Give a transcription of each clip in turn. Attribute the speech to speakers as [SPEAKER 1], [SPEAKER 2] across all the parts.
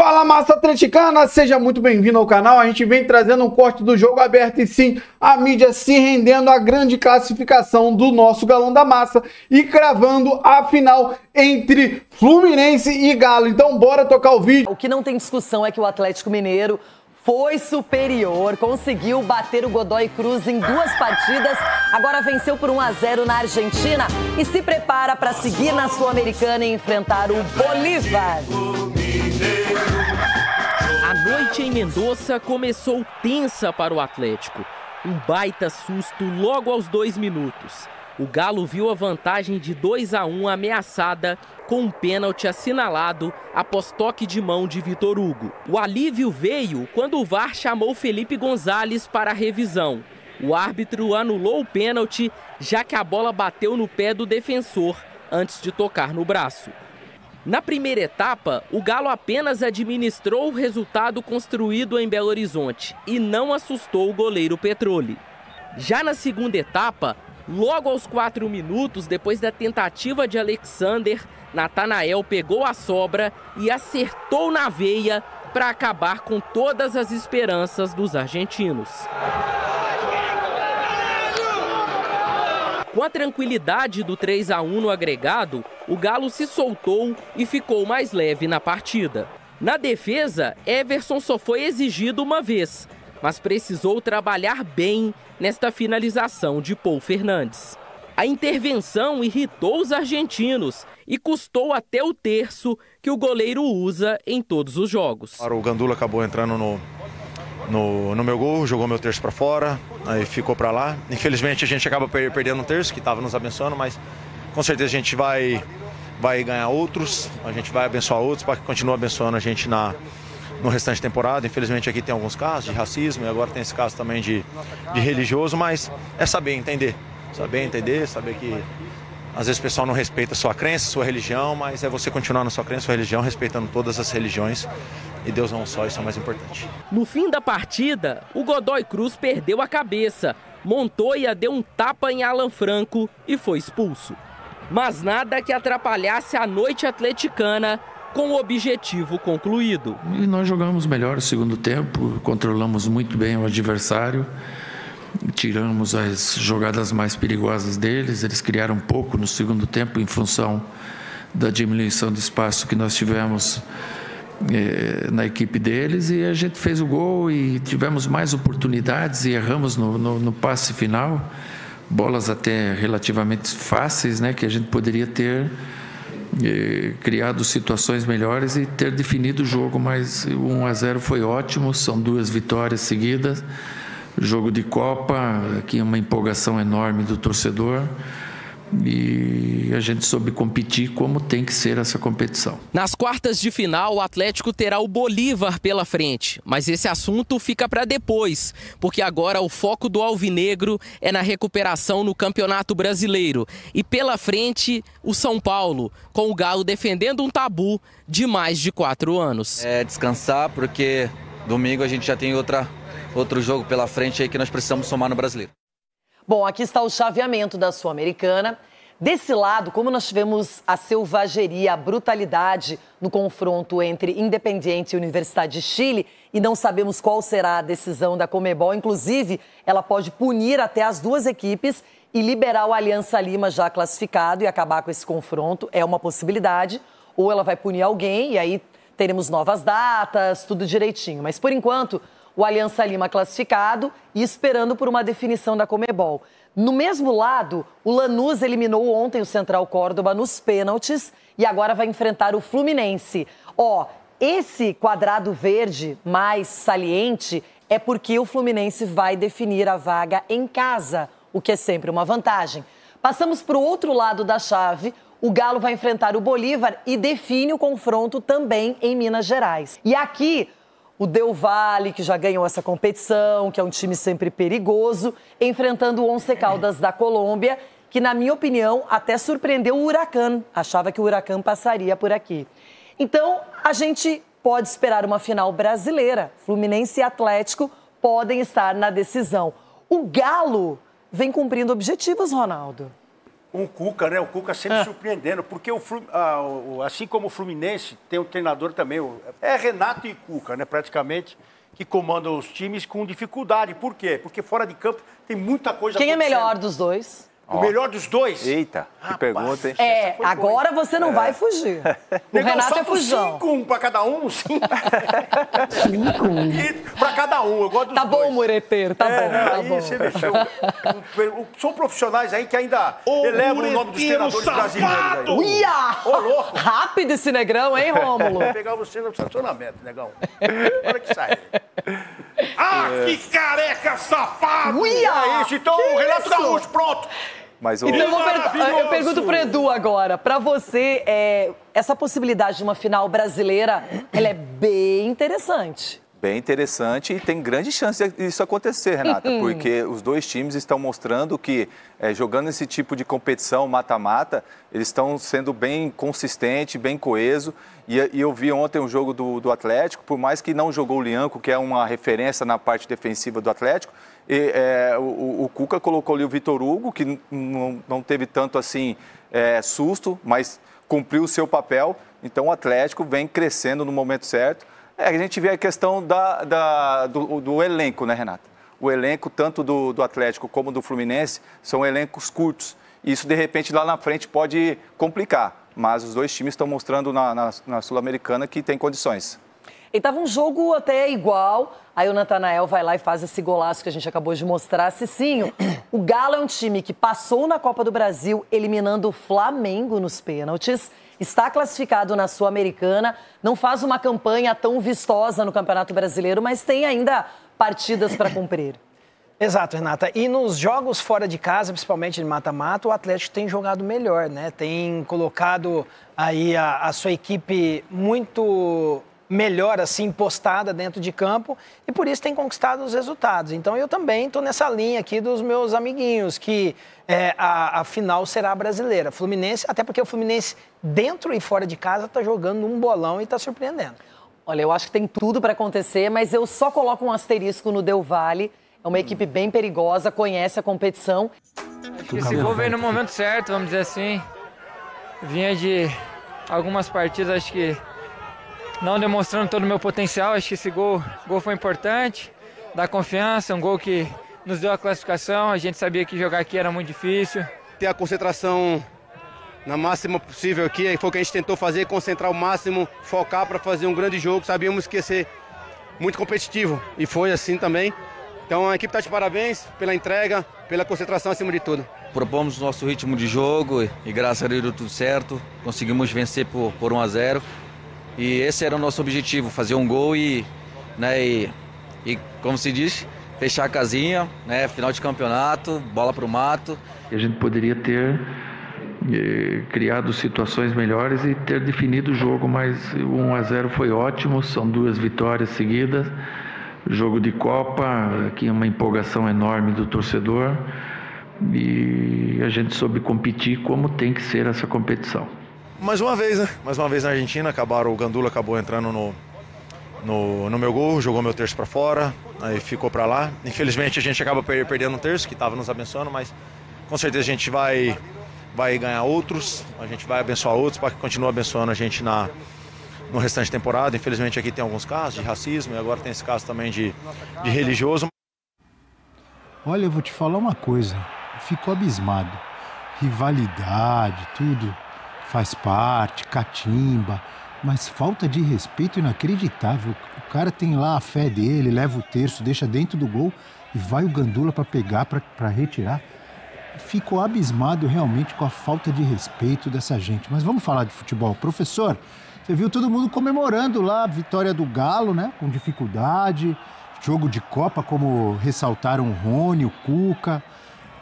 [SPEAKER 1] Fala, massa atleticana, seja muito bem-vindo ao canal. A gente vem trazendo um corte do jogo aberto e sim, a mídia se rendendo à grande classificação do nosso Galão da Massa e cravando a final entre Fluminense e Galo. Então bora tocar o vídeo.
[SPEAKER 2] O que não tem discussão é que o Atlético Mineiro foi superior, conseguiu bater o Godoy Cruz em 2 partidas, agora venceu por 1-0 na Argentina e se prepara para seguir na Sul-Americana e enfrentar o Bolívar.
[SPEAKER 3] A noite em Mendoza começou tensa para o Atlético. Um baita susto logo aos 2 minutos. O Galo viu a vantagem de 2-1 ameaçada com um pênalti assinalado após toque de mão de Vitor Hugo. O alívio veio quando o VAR chamou Felipe Gonzalez para a revisão. O árbitro anulou o pênalti, já que a bola bateu no pé do defensor antes de tocar no braço. Na primeira etapa, o Galo apenas administrou o resultado construído em Belo Horizonte e não assustou o goleiro Petrolli. Já na segunda etapa, logo aos 4 minutos, depois da tentativa de Alexander, Natanael pegou a sobra e acertou na veia para acabar com todas as esperanças dos argentinos. Com a tranquilidade do 3-1 no agregado, o Galo se soltou e ficou mais leve na partida. Na defesa, Everson só foi exigido uma vez, mas precisou trabalhar bem nesta finalização de Paul Fernandes. A intervenção irritou os argentinos e custou até o terço que o goleiro usa em todos os jogos.
[SPEAKER 4] O Gandula acabou entrando no meu gol, jogou meu terço para fora, aí ficou para lá. Infelizmente a gente acaba perdendo um terço que estava nos abençoando, mas com certeza a gente vai ganhar outros, a gente vai abençoar outros para que continue abençoando a gente no restante da temporada. Infelizmente aqui tem alguns casos de racismo e agora tem esse caso também de religioso, mas é saber entender, saber que às vezes o pessoal não respeita a sua crença, a sua religião, mas é você continuar na sua crença, sua religião, respeitando todas as religiões, e Deus é um só, isso é o mais importante.
[SPEAKER 3] No fim da partida, o Godoy Cruz perdeu a cabeça, Montoya deu um tapa em Alan Franco e foi expulso. Mas nada que atrapalhasse a noite atleticana com o objetivo concluído.
[SPEAKER 5] E nós jogamos melhor o segundo tempo, controlamos muito bem o adversário, tiramos as jogadas mais perigosas deles, eles criaram um pouco no segundo tempo em função da diminuição de espaço que nós tivemos na equipe deles, e a gente fez o gol e tivemos mais oportunidades e erramos no passe final, bolas até relativamente fáceis, né, que a gente poderia ter criado situações melhores e ter definido o jogo, mas o 1-0 foi ótimo, são 2 vitórias seguidas. Jogo de Copa, aqui uma empolgação enorme do torcedor, e a gente soube competir como tem que ser essa competição.
[SPEAKER 3] Nas quartas de final, o Atlético terá o Bolívar pela frente, mas esse assunto fica para depois, porque agora o foco do Alvinegro é na recuperação no Campeonato Brasileiro. E pela frente, o São Paulo, com o Galo defendendo um tabu de mais de 4 anos.
[SPEAKER 6] É descansar, porque domingo a gente já tem outro jogo pela frente aí que nós precisamos somar no Brasileiro.
[SPEAKER 2] Bom, aqui está o chaveamento da Sul-Americana. Desse lado, como nós tivemos a selvageria, a brutalidade no confronto entre Independiente e Universidade de Chile, e não sabemos qual será a decisão da Conmebol, inclusive ela pode punir até as 2 equipes e liberar o Aliança Lima já classificado e acabar com esse confronto, é uma possibilidade, ou ela vai punir alguém e aí teremos novas datas, tudo direitinho. Mas por enquanto, o Aliança Lima classificado e esperando por uma definição da Conmebol. No mesmo lado, o Lanús eliminou ontem o Central Córdoba nos pênaltis e agora vai enfrentar o Fluminense. Esse quadrado verde mais saliente é porque o Fluminense vai definir a vaga em casa, o que é sempre uma vantagem. Passamos para o outro lado da chave. O Galo vai enfrentar o Bolívar e define o confronto também em Minas Gerais. E aqui, o Del Valle, que já ganhou essa competição, que é um time sempre perigoso, enfrentando o Once Caldas da Colômbia, que, na minha opinião, até surpreendeu o Huracán. Achava que o Huracán passaria por aqui. Então, a gente pode esperar uma final brasileira. Fluminense e Atlético podem estar na decisão. O Galo vem cumprindo objetivos, Ronaldo.
[SPEAKER 7] o Cuca, né? O Cuca sempre surpreendendo, porque assim como o Fluminense tem um treinador também, é Renato e Cuca, né? Praticamente, que comandam os times com dificuldade. Por quê? Porque fora de campo tem muita coisa
[SPEAKER 2] Quem
[SPEAKER 7] acontecendo.
[SPEAKER 2] é melhor dos dois?
[SPEAKER 7] O melhor dos dois?
[SPEAKER 8] Eita, que pergunta, hein?
[SPEAKER 2] Agora você não vai fugir. O Renato é fujão.
[SPEAKER 7] 5 para cada um, 5. 5 para cada um, eu gosto dos dois.
[SPEAKER 2] Tá bom, Mureteiro, tá bom.
[SPEAKER 7] Você mexeu. São profissionais aí que ainda elevam o nome dos treinadores brasileiros.
[SPEAKER 2] Uia!
[SPEAKER 7] Ô, louco!
[SPEAKER 2] Rápido esse negrão, hein, Rômulo?
[SPEAKER 7] Vou pegar você no estacionamento, negão. Olha que sai.
[SPEAKER 9] Que careca safado!
[SPEAKER 2] Uia!
[SPEAKER 7] É isso, então o Renato Gaúcho, pronto.
[SPEAKER 8] Mas
[SPEAKER 2] então eu pergunto pro Edu agora, pra você, essa possibilidade de uma final brasileira, ela é bem interessante.
[SPEAKER 8] Bem interessante e tem grande chance disso acontecer, Renata, porque os dois times estão mostrando que, jogando esse tipo de competição mata-mata, eles estão sendo bem consistentes, bem coeso. E eu vi ontem um jogo do Atlético, por mais que não jogou o Lianco, que é uma referência na parte defensiva do Atlético, o Cuca colocou ali o Vitor Hugo, que não teve tanto assim susto, mas cumpriu o seu papel. Então o Atlético vem crescendo no momento certo. A gente vê a questão do elenco, né, Renata? O elenco, tanto do Atlético como do Fluminense, são elencos curtos. Isso, de repente, lá na frente pode complicar. Mas os dois times estão mostrando na Sul-Americana que tem condições.
[SPEAKER 2] E tava um jogo até igual, aí o Natanael vai lá e faz esse golaço que a gente acabou de mostrar. Cicinho, o Galo é um time que passou na Copa do Brasil eliminando o Flamengo nos pênaltis, está classificado na Sul-Americana, não faz uma campanha tão vistosa no Campeonato Brasileiro, mas tem ainda partidas para cumprir.
[SPEAKER 10] Exato, Renata. E nos jogos fora de casa, principalmente de mata-mata, o Atlético tem jogado melhor, né? Tem colocado aí a sua equipe muito melhor, assim, postada dentro de campo e por isso tem conquistado os resultados. Então eu também estou nessa linha aqui dos meus amiguinhos, que a final será brasileira. Fluminense, até porque o Fluminense, dentro e fora de casa, está jogando um bolão e está surpreendendo.
[SPEAKER 2] Olha, eu acho que tem tudo para acontecer, mas eu só coloco um asterisco no Del Valle. É uma equipe bem perigosa, conhece a competição.
[SPEAKER 11] Acho que esse gol veio no momento certo, vamos dizer assim. Vinha de algumas partidas, acho que não demonstrando todo o meu potencial. Acho que esse gol foi importante, dá confiança, um gol que nos deu a classificação. A gente sabia que jogar aqui era muito difícil.
[SPEAKER 12] Ter a concentração na máxima possível aqui, aí foi o que a gente tentou fazer, concentrar o máximo, focar para fazer um grande jogo. Sabíamos que ia ser muito competitivo e foi assim também. Então a equipe está de parabéns pela entrega, pela concentração acima de tudo.
[SPEAKER 6] Propomos o nosso ritmo de jogo e graças a Deus deu tudo certo. Conseguimos vencer por 1-0. E esse era o nosso objetivo, fazer um gol e como se diz, fechar a casinha, né? Final de campeonato, bola pro mato.
[SPEAKER 5] A gente poderia ter criado situações melhores e ter definido o jogo, mas o 1-0 foi ótimo, são 2 vitórias seguidas. Jogo de Copa, aqui uma empolgação enorme do torcedor e a gente soube competir como tem que ser essa competição.
[SPEAKER 4] Mais uma vez, né? Mais uma vez na Argentina, o Gandula acabou entrando no meu gol, jogou meu terço para fora, aí ficou para lá. Infelizmente a gente acaba perdendo um terço que estava nos abençoando, mas com certeza a gente vai ganhar outros, a gente vai abençoar outros para que continue abençoando a gente no restante da temporada. Infelizmente aqui tem alguns casos de racismo e agora tem esse caso também de religioso.
[SPEAKER 13] Olha, eu vou te falar uma coisa, fico abismado. Rivalidade, tudo faz parte, catimba, mas falta de respeito inacreditável. O cara tem lá a fé dele, leva o terço, deixa dentro do gol e vai o Gandula para pegar, para retirar. Fico abismado realmente com a falta de respeito dessa gente. Mas vamos falar de futebol. Professor, você viu todo mundo comemorando lá a vitória do Galo, né? Com dificuldade, jogo de Copa, como ressaltaram o Rony, o Cuca,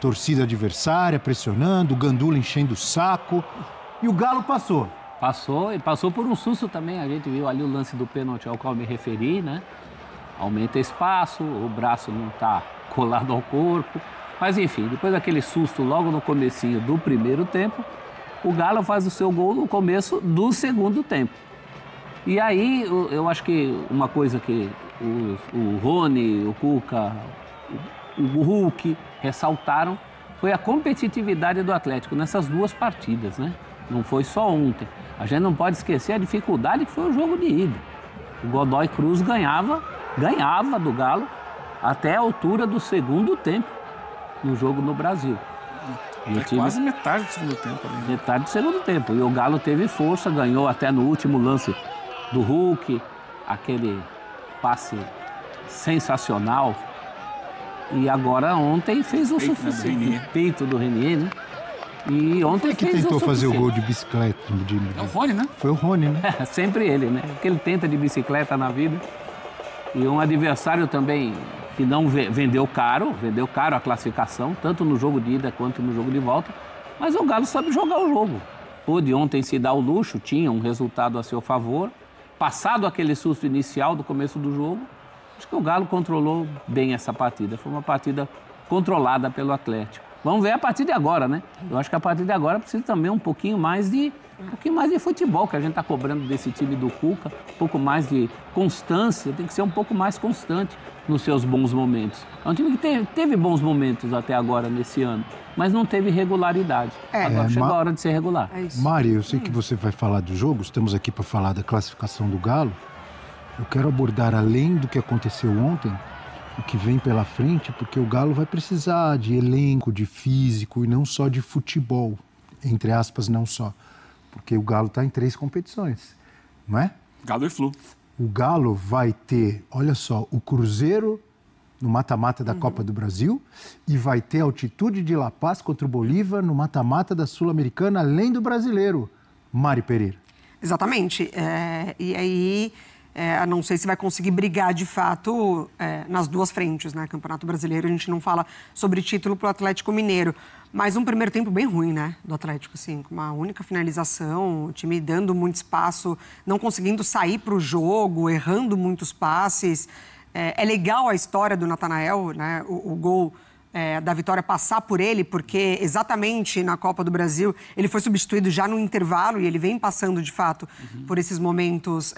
[SPEAKER 13] torcida adversária pressionando, o Gandula enchendo o saco. E o Galo passou.
[SPEAKER 14] Passou, e passou por um susto também. A gente viu ali o lance do pênalti ao qual eu me referi, né? Aumenta espaço, o braço não está colado ao corpo. Mas enfim, depois daquele susto logo no comecinho do primeiro tempo, o Galo faz o seu gol no começo do segundo tempo. E aí, eu acho que uma coisa que o Rony, o Cuca, o Hulk ressaltaram foi a competitividade do Atlético nessas 2 partidas, né? Não foi só ontem. A gente não pode esquecer a dificuldade que foi o jogo de ida. O Godoy Cruz ganhava do Galo até a altura do segundo tempo no jogo no Brasil.
[SPEAKER 15] Quase metade do segundo tempo. Ali, né?
[SPEAKER 14] Metade do segundo tempo. E o Galo teve força, ganhou até no último lance do Hulk, aquele passe sensacional. E agora ontem fez o suficiente. Peito do Renier, né? E ontem
[SPEAKER 13] foi que tentou fazer o gol de bicicleta?
[SPEAKER 15] É o Rony, né?
[SPEAKER 13] Foi o Rony, né?
[SPEAKER 14] Sempre ele, né? Que ele tenta de bicicleta na vida. E um adversário também que não vendeu caro a classificação, tanto no jogo de ida quanto no jogo de volta. Mas o Galo sabe jogar o jogo. Pôde ontem se dar o luxo, tinha um resultado a seu favor. Passado aquele susto inicial do começo do jogo, acho que o Galo controlou bem essa partida. Foi uma partida controlada pelo Atlético. Vamos ver a partir de agora, né? Eu acho que a partir de agora precisa também um pouquinho mais de futebol, que a gente está cobrando desse time do Cuca, um pouco mais de constância, tem que ser um pouco mais constante nos seus bons momentos. É um time que teve bons momentos até agora nesse ano, mas não teve regularidade. Agora chegou a hora de ser regular.
[SPEAKER 13] Mari, eu sei que você vai falar do jogo, estamos aqui para falar da classificação do Galo. Eu quero abordar, além do que aconteceu ontem, o que vem pela frente, porque o Galo vai precisar de elenco, de físico e não só de futebol, entre aspas, não só. Porque o Galo está em 3 competições, não é?
[SPEAKER 15] Galo e Flu.
[SPEAKER 13] O Galo vai ter, olha só, o Cruzeiro no mata-mata da Copa do Brasil e vai ter a Altitude de La Paz contra o Bolívar no mata-mata da Sul-Americana, além do Brasileiro. Mari Pereira.
[SPEAKER 16] Exatamente. E aí... não sei se vai conseguir brigar de fato nas 2 frentes, né? Campeonato Brasileiro, a gente não fala sobre título para o Atlético Mineiro, mas um primeiro tempo bem ruim, né? Do Atlético, assim, com uma única finalização, o time dando muito espaço, não conseguindo sair para o jogo, errando muitos passes. É legal a história do Natanael, né? O gol da vitória passar por ele, porque exatamente na Copa do Brasil ele foi substituído já no intervalo e ele vem passando, de fato, por esses momentos,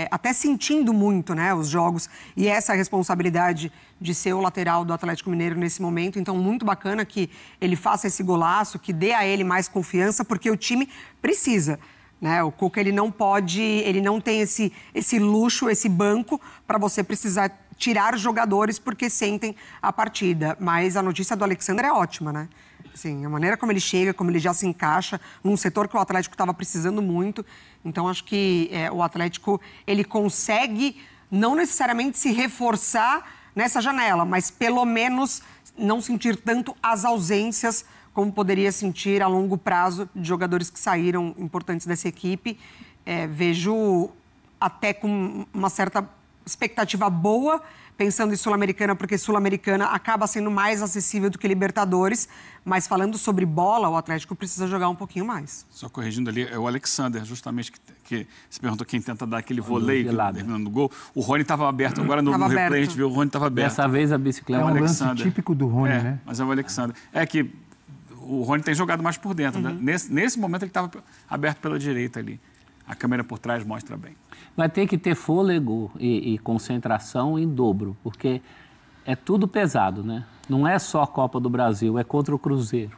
[SPEAKER 16] até sentindo muito, né, os jogos, e essa responsabilidade de ser o lateral do Atlético Mineiro nesse momento. Então, muito bacana que ele faça esse golaço, que dê a ele mais confiança, porque o time precisa. Né? O Cuca, ele não tem esse luxo, esse banco para você precisar tirar jogadores porque sentem a partida. Mas a notícia do Alexandre é ótima, né? Assim, a maneira como ele chega, como ele já se encaixa num setor que o Atlético estava precisando muito. Então, acho que o Atlético, ele consegue não necessariamente se reforçar nessa janela, mas pelo menos não sentir tanto as ausências como poderia sentir a longo prazo de jogadores que saíram importantes dessa equipe. Vejo até com uma certa expectativa boa, pensando em Sul-Americana, porque Sul-Americana acaba sendo mais acessível do que Libertadores, mas falando sobre bola, o Atlético precisa jogar um pouquinho mais.
[SPEAKER 15] Só corrigindo ali, é o Alexander, justamente, que se perguntou quem tenta dar aquele voleio terminando o gol. O Rony estava aberto, agora no replay a gente viu o Rony estava aberto.
[SPEAKER 14] Dessa vez a bicicleta
[SPEAKER 13] é um lance típico do Rony, né?
[SPEAKER 15] Mas é o Alexander. É que o Rony tem jogado mais por dentro, né? Nesse momento ele estava aberto pela direita ali. A câmera por trás mostra bem.
[SPEAKER 14] Vai ter que ter fôlego e concentração em dobro, porque é tudo pesado, né? Não é só a Copa do Brasil, é contra o Cruzeiro.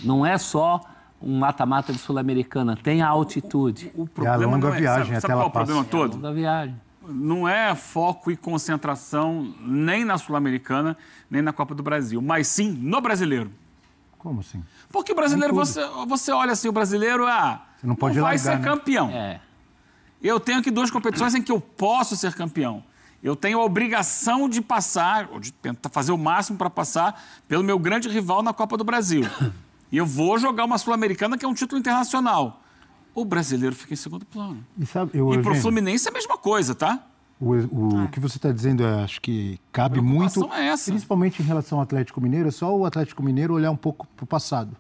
[SPEAKER 14] Não é só um mata-mata de Sul-Americana, tem a altitude.
[SPEAKER 15] O problema
[SPEAKER 13] longa viagem,
[SPEAKER 15] sabe qual é o problema todo?
[SPEAKER 14] Longa viagem.
[SPEAKER 15] Não é foco e concentração nem na Sul-Americana, nem na Copa do Brasil, mas sim no brasileiro.
[SPEAKER 13] Como assim?
[SPEAKER 15] Porque o brasileiro, você olha assim, o brasileiro,
[SPEAKER 13] você não pode
[SPEAKER 15] vai
[SPEAKER 13] largar,
[SPEAKER 15] ser campeão. Eu tenho aqui 2 competições em que eu posso ser campeão. Eu tenho a obrigação de passar, ou de tentar fazer o máximo para passar pelo meu grande rival na Copa do Brasil. E eu vou jogar uma Sul-Americana, que é um título internacional. O brasileiro fica em segundo plano. E para o Fluminense é a mesma coisa, tá?
[SPEAKER 13] O que você está dizendo, acho que cabe muito, principalmente em relação ao Atlético Mineiro, é só o Atlético Mineiro olhar um pouco para o passado,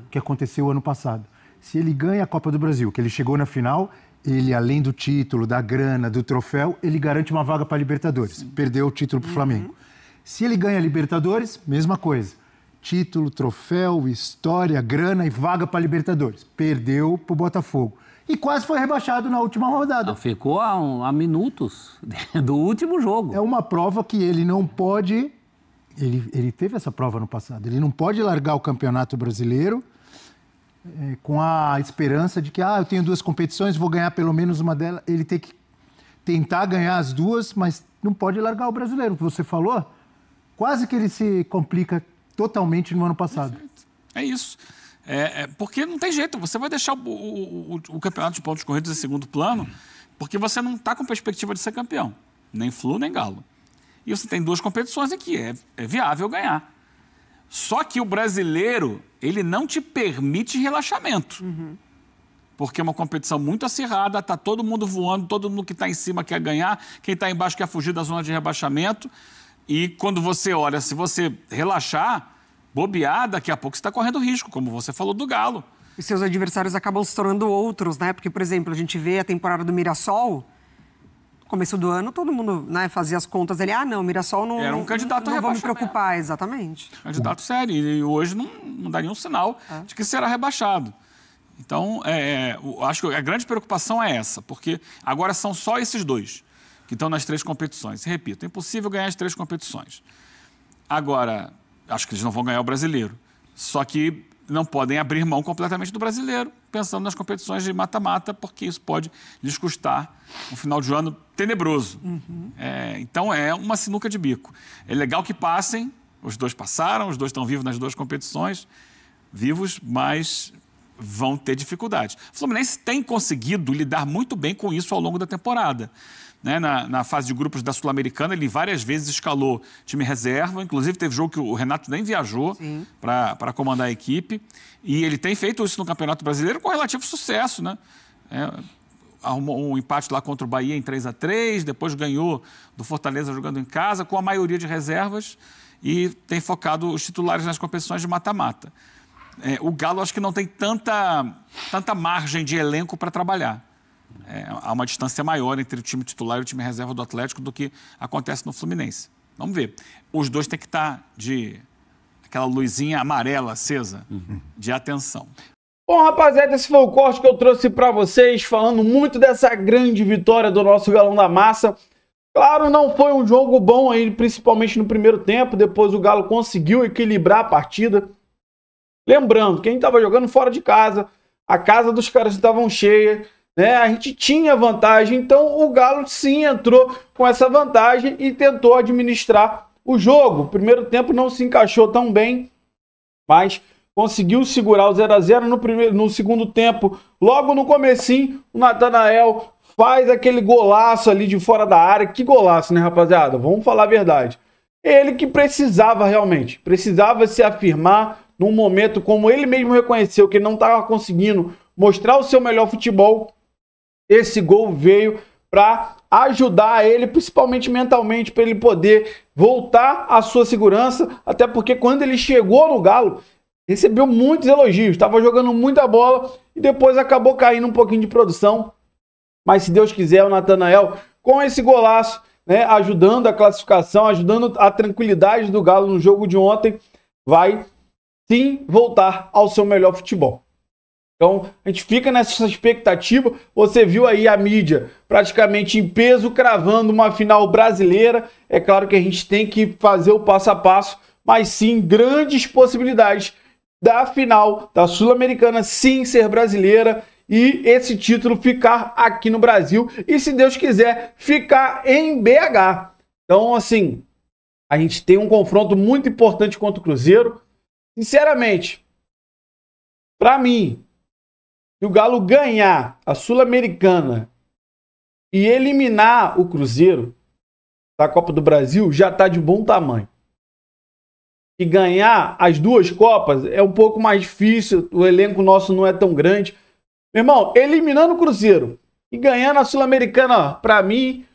[SPEAKER 13] o que aconteceu ano passado. Se ele ganha a Copa do Brasil, que ele chegou na final, ele, além do título, da grana, do troféu, ele garante uma vaga para a Libertadores. Perdeu o título para o Flamengo. Se ele ganha a Libertadores, mesma coisa. Título, troféu, história, grana e vaga para a Libertadores. Perdeu para o Botafogo. E quase foi rebaixado na última rodada.
[SPEAKER 14] Não, ficou a minutos do último jogo.
[SPEAKER 13] É uma prova que ele não pode Ele teve essa prova no passado. Ele não pode largar o Campeonato Brasileiro com a esperança de que eu tenho 2 competições, vou ganhar pelo menos uma delas. Ele tem que tentar ganhar as 2, mas não pode largar o Brasileiro. O que você falou, quase que ele se complica totalmente no ano passado.
[SPEAKER 15] É isso. Porque não tem jeito. Você vai deixar o campeonato de pontos corridos em segundo plano porque você não está com perspectiva de ser campeão. Nem Flu, nem Galo. E você tem 2 competições em que é viável ganhar. Só que o brasileiro, ele não te permite relaxamento. Porque é uma competição muito acirrada, está todo mundo voando, todo mundo que está em cima quer ganhar, quem está embaixo quer fugir da zona de rebaixamento. E quando você olha, se você relaxar, bobear, daqui a pouco você está correndo risco, como você falou do Galo.
[SPEAKER 16] E seus adversários acabam se tornando outros, né? Porque, por exemplo, a gente vê a temporada do Mirassol, no começo do ano, todo mundo, né, fazia as contas ali, o Mirassol não...
[SPEAKER 15] Era um candidato a
[SPEAKER 16] não vou me
[SPEAKER 15] rebaixamento.
[SPEAKER 16] preocupar, exatamente.
[SPEAKER 15] Candidato sério, e hoje não dá nenhum sinal de que será rebaixado. Então, acho que a grande preocupação é essa, porque agora são só esses 2 que estão nas 3 competições. Repito, é impossível ganhar as 3 competições. Agora, acho que eles não vão ganhar o brasileiro. Só que não podem abrir mão completamente do brasileiro, pensando nas competições de mata-mata, porque isso pode lhes custar um final de ano tenebroso. Então, é uma sinuca de bico. É legal que passem, os 2 passaram, os 2 estão vivos nas 2 competições, vivos, mas vão ter dificuldades. O Fluminense tem conseguido lidar muito bem com isso ao longo da temporada. Né? Na fase de grupos da Sul-Americana, ele várias vezes escalou time reserva, inclusive teve jogo que o Renato nem viajou para comandar a equipe, e ele tem feito isso no Campeonato Brasileiro com relativo sucesso, né? Arrumou um empate lá contra o Bahia em 3-3, depois ganhou do Fortaleza jogando em casa, com a maioria de reservas, e tem focado os titulares nas competições de mata-mata. O Galo acho que não tem tanta margem de elenco para trabalhar. Há uma distância maior entre o time titular e o time reserva do Atlético do que acontece no Fluminense. Vamos ver. Os 2 têm que estar de aquela luzinha amarela acesa de atenção.
[SPEAKER 1] Bom, rapaziada, esse foi o corte que eu trouxe para vocês, falando muito dessa grande vitória do nosso Galão da Massa. Claro, não foi um jogo bom aí, principalmente no primeiro tempo. Depois o Galo conseguiu equilibrar a partida. Lembrando, quem estava jogando fora de casa, a casa dos caras estavam cheia, né? A gente tinha vantagem, então o Galo sim entrou com essa vantagem e tentou administrar o jogo. O primeiro tempo não se encaixou tão bem, mas conseguiu segurar o 0-0 no segundo tempo. Logo no comecinho, o Natanael faz aquele golaço ali de fora da área. Que golaço, né, rapaziada? Vamos falar a verdade. Ele que precisava realmente, precisava se afirmar num momento como ele mesmo reconheceu que ele não estava conseguindo mostrar o seu melhor futebol. Esse gol veio para ajudar ele, principalmente mentalmente, para ele poder voltar à sua segurança, até porque quando ele chegou no Galo, recebeu muitos elogios, estava jogando muita bola e depois acabou caindo um pouquinho de produção. Mas se Deus quiser, o Natanael, com esse golaço, né, ajudando a classificação, ajudando a tranquilidade do Galo no jogo de ontem, vai sim voltar ao seu melhor futebol. Então, a gente fica nessa expectativa. Você viu aí a mídia praticamente em peso, cravando uma final brasileira. É claro que a gente tem que fazer o passo a passo, mas sim, grandes possibilidades da final da Sul-Americana sim ser brasileira e esse título ficar aqui no Brasil e, se Deus quiser, ficar em BH. Então, assim, a gente tem um confronto muito importante contra o Cruzeiro. Sinceramente, para mim, se o Galo ganhar a Sul-Americana e eliminar o Cruzeiro da Copa do Brasil, já está de bom tamanho. E ganhar as 2 Copas é um pouco mais difícil, o elenco nosso não é tão grande. Meu irmão, eliminando o Cruzeiro e ganhando a Sul-Americana, para mim,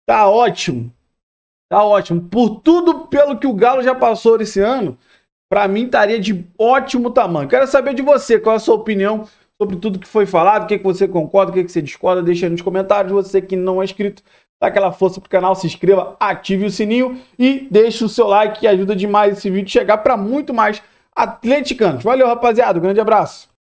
[SPEAKER 1] tá ótimo. Tá ótimo. Por tudo pelo que o Galo já passou esse ano, para mim estaria de ótimo tamanho. Quero saber de você, qual é a sua opinião sobre tudo que foi falado, o que você concorda, o que você discorda, deixa aí nos comentários. Você que não é inscrito, dá aquela força pro canal, se inscreva, ative o sininho e deixe o seu like, que ajuda demais esse vídeo a chegar para muito mais atleticanos. Valeu, rapaziada, um grande abraço.